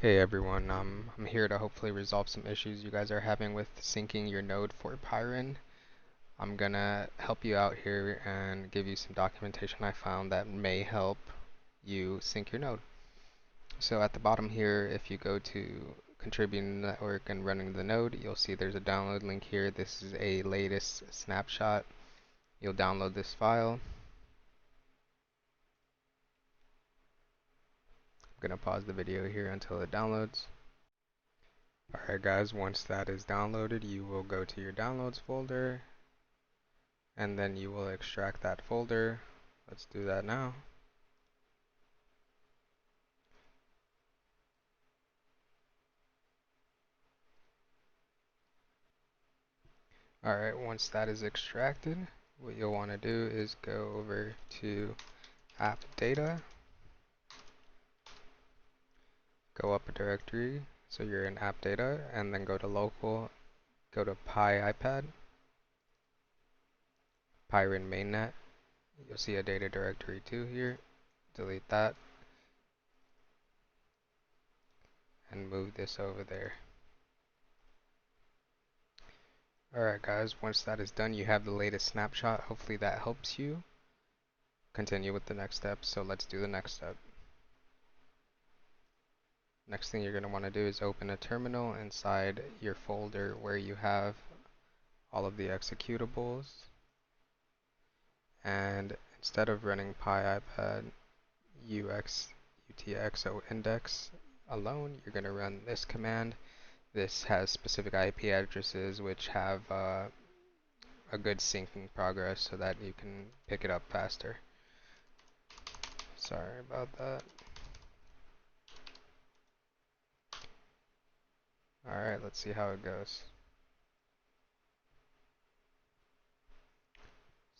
Hey everyone, I'm here to hopefully resolve some issues you guys are having with syncing your node for Pyrin. I'm gonna help you out here and give you some documentation I found that may help you sync your node. So at the bottom here, if you go to contributing the network and running the node, you'll see there's a download link here. This is a latest snapshot. You'll download this file. I'm gonna pause the video here until it downloads. Alright guys, once that is downloaded, you will go to your downloads folder and then you will extract that folder. Let's do that now. Alright, once that is extracted, what you'll want to do is go over to app data, go up a directory, so you're in app data, and then go to local, go to pyipad, Pyrin mainnet. You'll see a data directory 2 here. Delete that and move this over there. Alright guys, once that is done, you have the latest snapshot. Hopefully that helps you continue with the next step. So let's do the next step. Next thing you're going to want to do is open a terminal inside your folder where you have all of the executables. And instead of running pyipad utxoindex alone, you're going to run this command. This has specific IP addresses which have a good syncing progress so that you can pick it up faster. Sorry about that. Alright, let's see how it goes.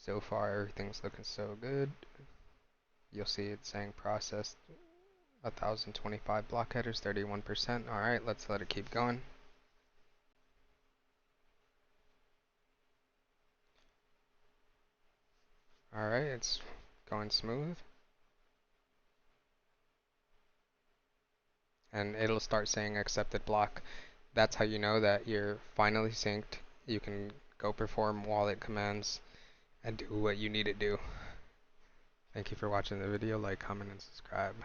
So far everything's looking so good. You'll see it's saying processed 1025 block headers, 31%. Alright, let's let it keep going. Alright, it's going smooth. And it'll start saying accepted block. That's how you know that you're finally synced. You can go perform wallet commands and do what you need to do. Thank you for watching the video. Like, comment, and subscribe.